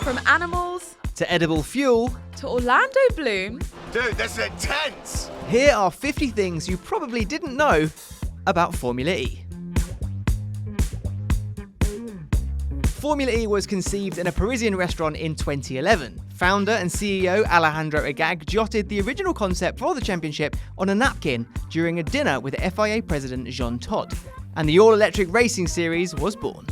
From animals to edible fuel to Orlando Bloom. Dude, this is intense! Here are 50 things you probably didn't know about Formula E. Formula E was conceived in a Parisian restaurant in 2011. Founder and CEO Alejandro Agag jotted the original concept for the championship on a napkin during a dinner with FIA President Jean Todt, and the all-electric racing series was born.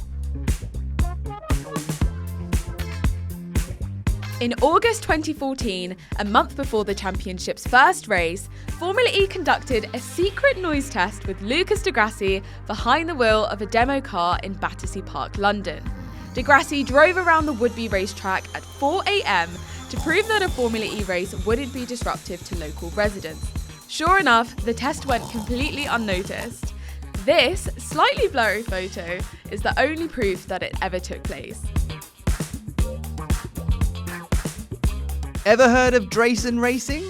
In August 2014, a month before the championship's first race, Formula E conducted a secret noise test with Lucas Di Grassi behind the wheel of a demo car in Battersea Park, London. Di Grassi drove around the would-be racetrack at 4 a.m. to prove that a Formula E race wouldn't be disruptive to local residents. Sure enough, the test went completely unnoticed. This slightly blurry photo is the only proof that it ever took place. Ever heard of DRAYSON Racing?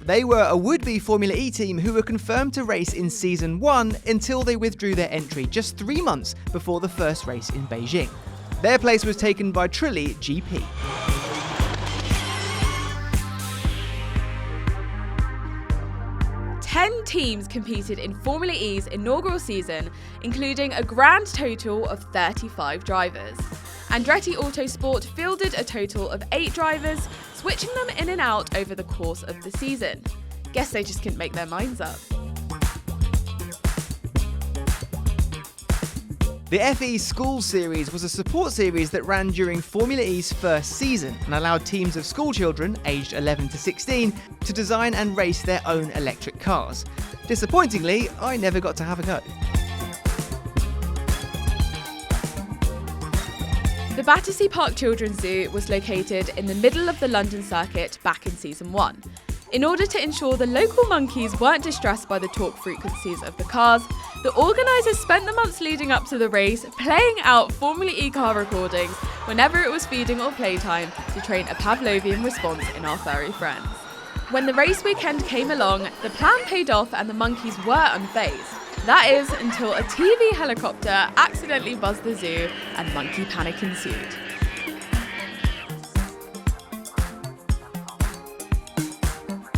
They were a would-be Formula E team who were confirmed to race in Season 1 until they withdrew their entry just 3 months before the first race in Beijing. Their place was taken by Trulli GP. Ten teams competed in Formula E's inaugural season, including a grand total of 35 drivers. Andretti Autosport fielded a total of 8 drivers, switching them in and out over the course of the season. Guess they just couldn't make their minds up. The FE School Series was a support series that ran during Formula E's first season and allowed teams of school children aged 11 to 16 to design and race their own electric cars. Disappointingly, I never got to have a go. The Battersea Park Children's Zoo was located in the middle of the London circuit back in Season 1. In order to ensure the local monkeys weren't distressed by the torque frequencies of the cars, the organisers spent the months leading up to the race playing out Formula E car recordings whenever it was feeding or playtime to train a Pavlovian response in our furry friends. When the race weekend came along, the plan paid off and the monkeys were unfazed. That is, until a TV helicopter accidentally buzzed the zoo and monkey panic ensued.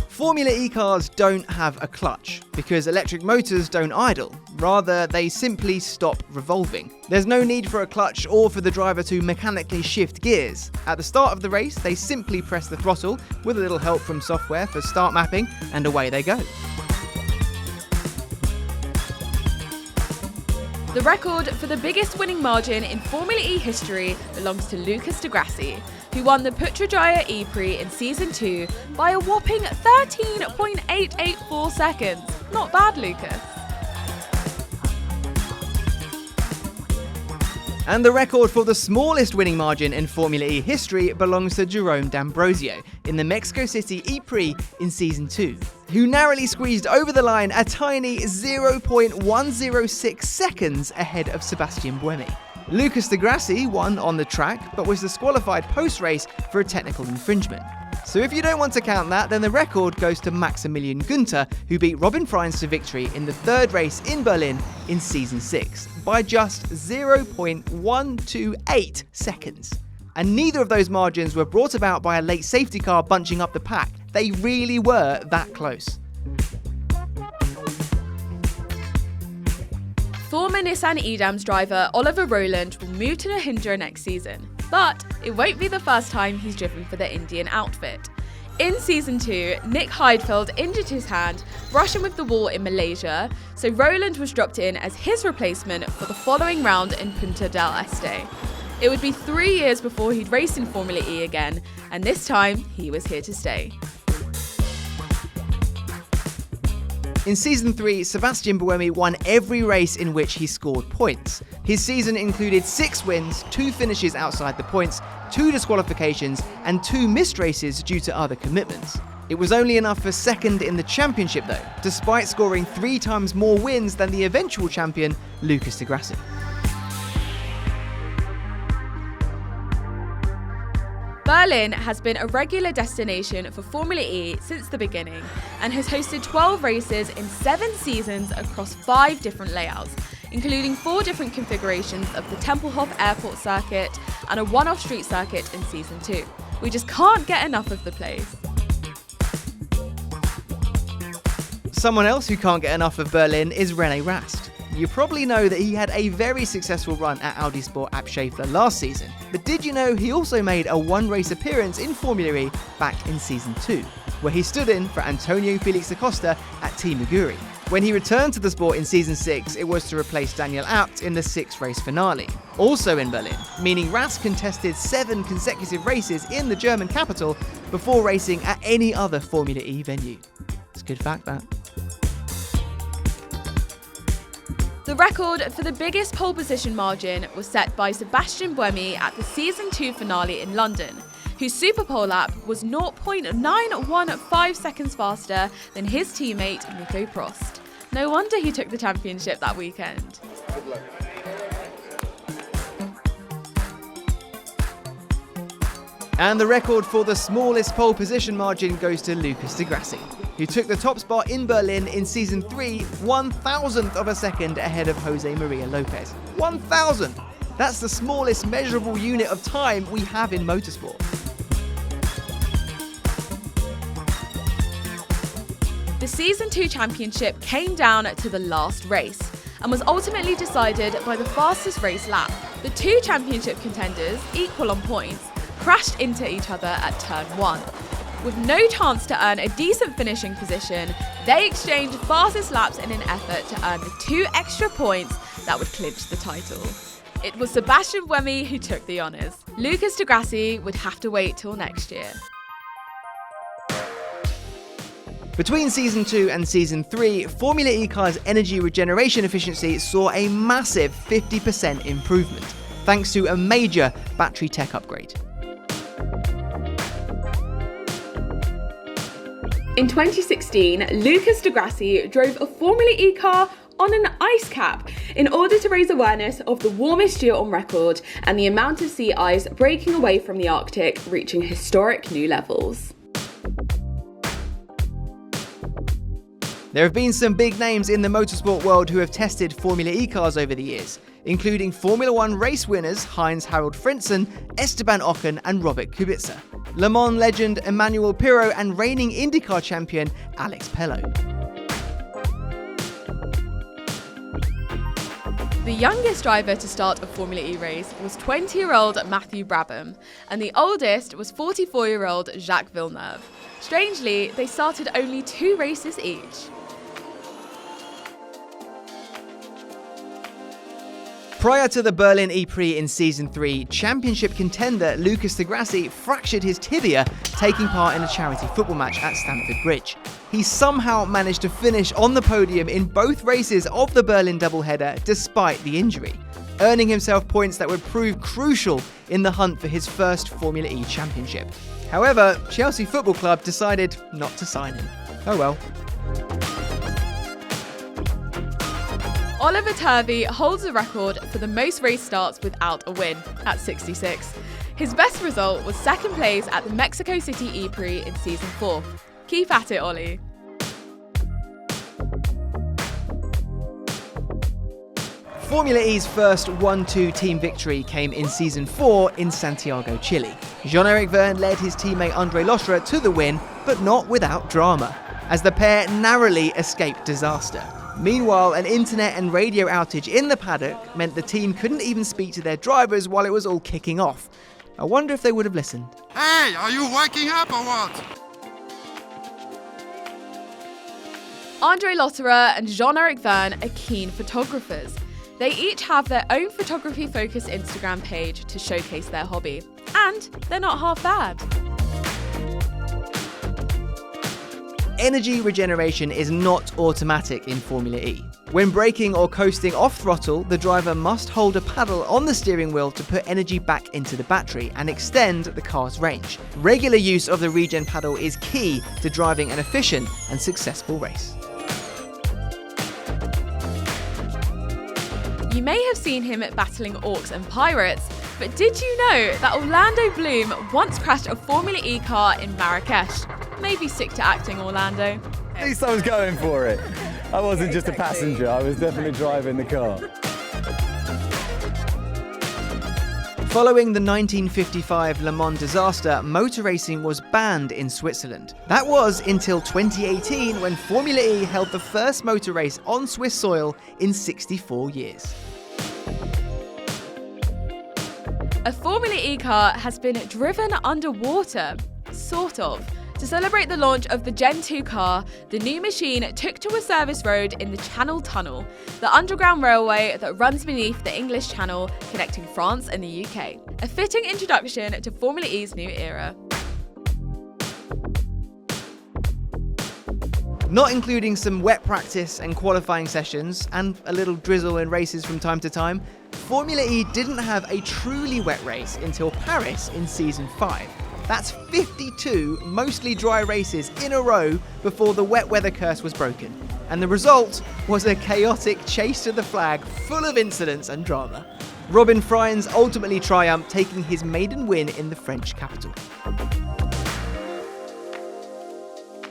Formula E cars don't have a clutch because electric motors don't idle. Rather, they simply stop revolving. There's no need for a clutch or for the driver to mechanically shift gears. At the start of the race, they simply press the throttle with a little help from software for start mapping, and away they go. The record for the biggest winning margin in Formula E history belongs to Lucas Di Grassi, who won the Putrajaya E-Prix in Season 2 by a whopping 13.884 seconds. Not bad, Lucas. And the record for the smallest winning margin in Formula E history belongs to Jerome D'Ambrosio in the Mexico City E-Prix in Season 2, who narrowly squeezed over the line a tiny 0.106 seconds ahead of Sebastian Buemi. Lucas Di Grassi won on the track, but was disqualified post-race for a technical infringement. So if you don't want to count that, then the record goes to Maximilian Günther, who beat Robin Freins to victory in the third race in Berlin in Season 6 by just 0.128 seconds. And neither of those margins were brought about by a late safety car bunching up the pack. They really were that close. Former Nissan Edam's driver Oliver Rowland will move to Mahindra next season, but it won't be the first time he's driven for the Indian outfit. In Season 2, Nick Heidfeld injured his hand brushing with the wall in Malaysia, so Rowland was dropped in as his replacement for the following round in Punta del Este. It would be 3 years before he'd race in Formula E again, and this time he was here to stay. In Season 3, Sebastian Buemi won every race in which he scored points. His season included 6 wins, 2 finishes outside the points, 2 disqualifications, and 2 missed races due to other commitments. It was only enough for second in the championship though, despite scoring 3 times more wins than the eventual champion, Lucas Di Grassi. Berlin has been a regular destination for Formula E since the beginning and has hosted 12 races in 7 seasons across 5 different layouts, including 4 different configurations of the Tempelhof Airport circuit and a one-off street circuit in Season 2. We just can't get enough of the place. Someone else who can't get enough of Berlin is René Rast. You probably know that he had a very successful run at Audi Sport Abschafler last season, but did you know he also made a one-race appearance in Formula E back in Season 2, where he stood in for Antonio Felix da Costa at Team Liguri. When he returned to the sport in Season 6, it was to replace Daniel Abt in the 6th-race finale, also in Berlin, meaning Rast contested 7 consecutive races in the German capital before racing at any other Formula E venue. It's a good fact, that. The record for the biggest pole position margin was set by Sebastian Buemi at the Season 2 finale in London, whose super pole lap was 0.915 seconds faster than his teammate Nico Prost. No wonder he took the championship that weekend. Good luck. And the record for the smallest pole position margin goes to Lucas di Grassi, who took the top spot in Berlin in Season 3, 1,000th of a second ahead of Jose Maria Lopez. 1,000! That's the smallest measurable unit of time we have in motorsport. The Season 2 championship came down to the last race and was ultimately decided by the fastest race lap. The 2 championship contenders, equal on points, crashed into each other at turn 1. With no chance to earn a decent finishing position, they exchanged fastest laps in an effort to earn the 2 extra points that would clinch the title. It was Sebastian Buemi who took the honours. Lucas di Grassi would have to wait till next year. Between Season 2 and Season 3, Formula E cars' energy regeneration efficiency saw a massive 50% improvement, thanks to a major battery tech upgrade. In 2016, Lucas di Grassi drove a Formula E car on an ice cap in order to raise awareness of the warmest year on record and the amount of sea ice breaking away from the Arctic, reaching historic new levels. There have been some big names in the motorsport world who have tested Formula E cars over the years, including Formula 1 race winners Heinz-Harald Frentzen, Esteban Ocon and Robert Kubica, Le Mans legend Emmanuel Pirot and reigning IndyCar champion Alex Pello. The youngest driver to start a Formula E race was 20-year-old Matthew Brabham, and the oldest was 44-year-old Jacques Villeneuve. Strangely, they started only 2 races each. Prior to the Berlin E-Prix in Season 3, championship contender Lucas di Grassi fractured his tibia taking part in a charity football match at Stamford Bridge. He somehow managed to finish on the podium in both races of the Berlin doubleheader despite the injury, earning himself points that would prove crucial in the hunt for his first Formula E championship. However, Chelsea Football Club decided not to sign him. Oh well. Oliver Turvey holds the record for the most race starts without a win, at 66. His best result was second place at the Mexico City E-Prix in Season 4. Keep at it, Ollie. Formula E's first 1-2 team victory came in Season 4 in Santiago, Chile. Jean-Eric Vergne led his teammate André Lotterer to the win, but not without drama, as the pair narrowly escaped disaster. Meanwhile, an internet and radio outage in the paddock meant the team couldn't even speak to their drivers while it was all kicking off. I wonder if they would have listened. Hey, are you waking up or what? André Lotterer and Jean-Eric Vergne are keen photographers. They each have their own photography-focused Instagram page to showcase their hobby. And they're not half bad. Energy regeneration is not automatic in Formula E. When braking or coasting off throttle, the driver must hold a paddle on the steering wheel to put energy back into the battery and extend the car's range. Regular use of the regen paddle is key to driving an efficient and successful race. You may have seen him battling orcs and pirates, but did you know that Orlando Bloom once crashed a Formula E car in Marrakesh? Maybe stick to acting, Orlando. At least I was going for it. I wasn't just a passenger, I was definitely driving the car. Following the 1955 Le Mans disaster, motor racing was banned in Switzerland. That was until 2018, when Formula E held the first motor race on Swiss soil in 64 years. A Formula E car has been driven underwater, sort of. To celebrate the launch of the Gen 2 car, the new machine took to a service road in the Channel Tunnel, the underground railway that runs beneath the English Channel connecting France and the UK. A fitting introduction to Formula E's new era. Not including some wet practice and qualifying sessions, and a little drizzle in races from time to time, Formula E didn't have a truly wet race until Paris in Season 5. That's 52 mostly dry races in a row before the wet weather curse was broken. And the result was a chaotic chase to the flag full of incidents and drama. Robin Frijns ultimately triumphed, taking his maiden win in the French capital.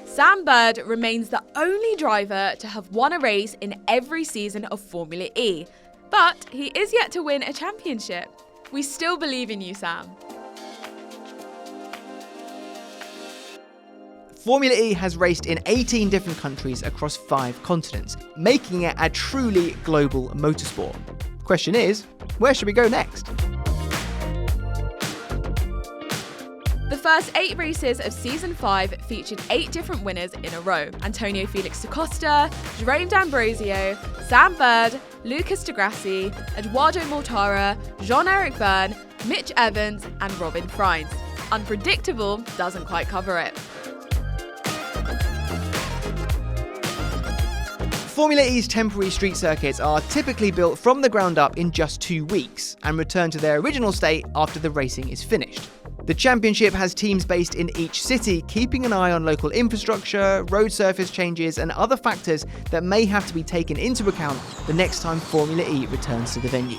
Sam Bird remains the only driver to have won a race in every season of Formula E. But he is yet to win a championship. We still believe in you, Sam. Formula E has raced in 18 different countries across 5 continents, making it a truly global motorsport. Question is, where should we go next? The first 8 races of Season 5 featured 8 different winners in a row. Antonio Felix da Costa, Jerome D'Ambrosio, Sam Bird, Lucas Di Grassi, Eduardo Mortara, Jean-Eric Vergne, Mitch Evans and Robin Frijns. Unpredictable doesn't quite cover it. Formula E's temporary street circuits are typically built from the ground up in just 2 weeks and return to their original state after the racing is finished. The championship has teams based in each city, keeping an eye on local infrastructure, road surface changes and other factors that may have to be taken into account the next time Formula E returns to the venue.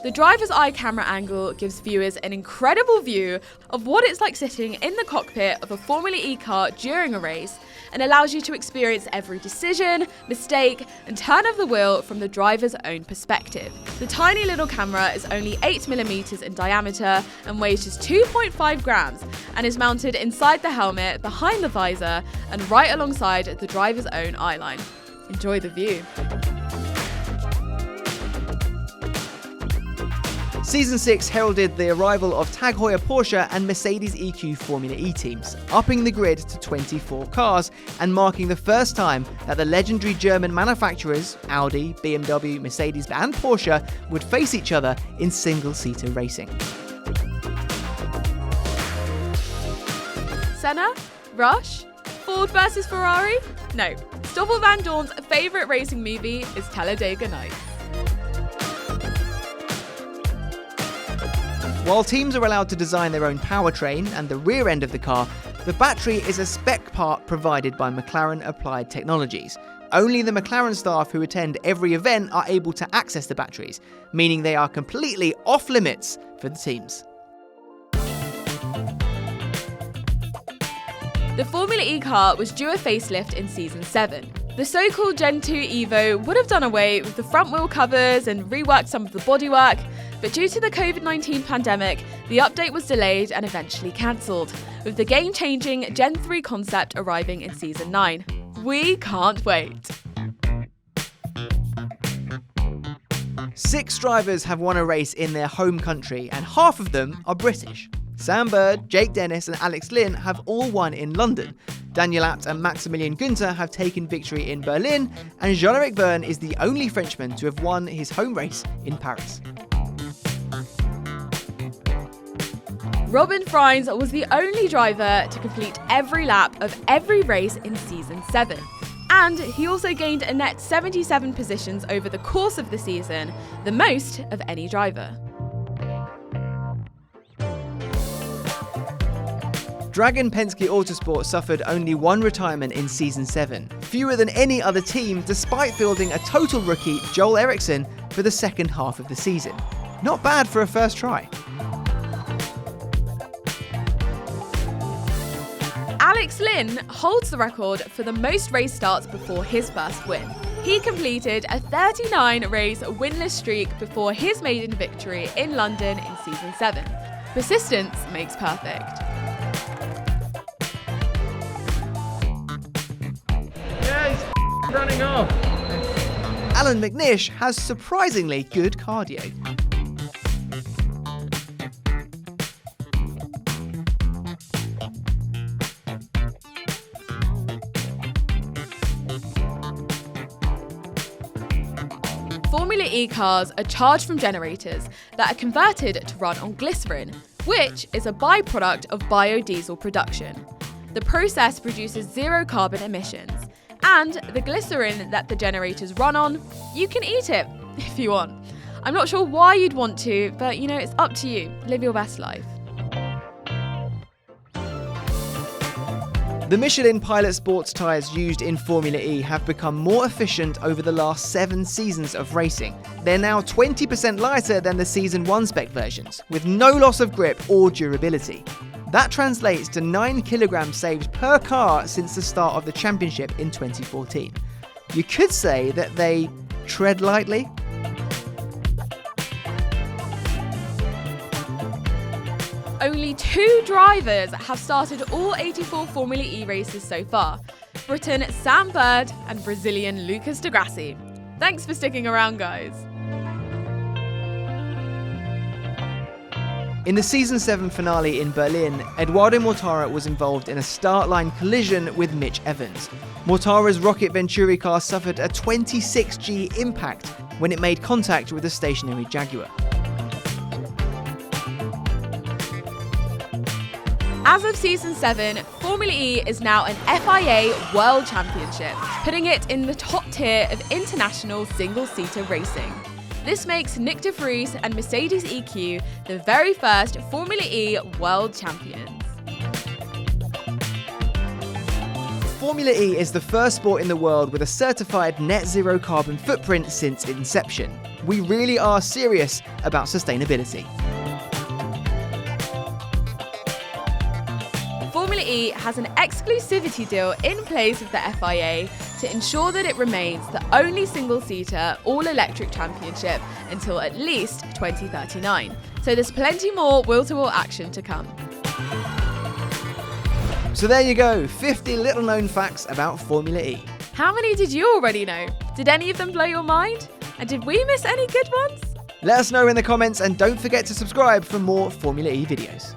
The driver's eye camera angle gives viewers an incredible view of what it's like sitting in the cockpit of a Formula E car during a race, and allows you to experience every decision, mistake and turn of the wheel from the driver's own perspective. The tiny little camera is only 8mm in diameter and weighs just 2.5 grams and is mounted inside the helmet, behind the visor and right alongside the driver's own eyeline. Enjoy the view. Season 6 heralded the arrival of Tag Heuer Porsche and Mercedes EQ Formula E teams, upping the grid to 24 cars and marking the first time that the legendary German manufacturers, Audi, BMW, Mercedes and Porsche, would face each other in single-seater racing. Senna? Rush? Ford versus Ferrari? No. Stoffel Van Dorn's favourite racing movie is Talladega Nights. While teams are allowed to design their own powertrain and the rear end of the car, the battery is a spec part provided by McLaren Applied Technologies. Only the McLaren staff who attend every event are able to access the batteries, meaning they are completely off limits for the teams. The Formula E car was due a facelift in Season 7. The so-called Gen 2 Evo would have done away with the front wheel covers and reworked some of the bodywork, but due to the COVID-19 pandemic, the update was delayed and eventually cancelled, with the game-changing Gen 3 concept arriving in Season 9. We can't wait. 6 drivers have won a race in their home country, and half of them are British. Sam Bird, Jake Dennis and Alex Lynn have all won in London. Daniel Abt and Maximilian Günther have taken victory in Berlin, and Jean-Eric Vergne is the only Frenchman to have won his home race in Paris. Robin Frijns was the only driver to complete every lap of every race in Season 7. And he also gained a net 77 positions over the course of the season, the most of any driver. Dragon Penske Autosport suffered only 1 retirement in Season 7, fewer than any other team despite fielding a total rookie, Joel Eriksson, for the second half of the season. Not bad for a first Alex Lynn holds the record for the most race starts before his first win. He completed a 39-race winless streak before his maiden victory in London in Season 7. Persistence makes perfect. Yeah, he's running off. Alan McNish has surprisingly good cardio. Formula E cars are charged from generators that are converted to run on glycerin, which is a byproduct of biodiesel production. The process produces zero carbon emissions, and the glycerin that the generators run on, you can eat it if you want. I'm not sure why you'd want to, but it's up to you. Live your best life. The Michelin Pilot sports tyres used in Formula E have become more efficient over the last 7 seasons of racing. They're now 20% lighter than the Season 1 spec versions, with no loss of grip or durability. That translates to 9 kilograms saved per car since the start of the championship in 2014. You could say that they tread lightly. Only 2 drivers have started all 84 Formula E races so far: Briton Sam Bird and Brazilian Lucas de Grassi. Thanks for sticking around, guys. In the Season 7 finale in Berlin, Eduardo Mortara was involved in a start line collision with Mitch Evans. Mortara's Rocket Venturi car suffered a 26G impact when it made contact with a stationary Jaguar. As of Season 7, Formula E is now an FIA World Championship, putting it in the top tier of international single-seater racing. This makes Nick de Vries and Mercedes EQ the very first Formula E World Champions. Formula E is the first sport in the world with a certified net zero carbon footprint since inception. We really are serious about sustainability. Formula E has an exclusivity deal in place with the FIA to ensure that it remains the only single-seater, all-electric championship until at least 2039. So there's plenty more wheel-to-wheel action to come. So there you go, 50 little-known facts about Formula E. How many did you already know? Did any of them blow your mind? And did we miss any good ones? Let us know in the comments and don't forget to subscribe for more Formula E videos.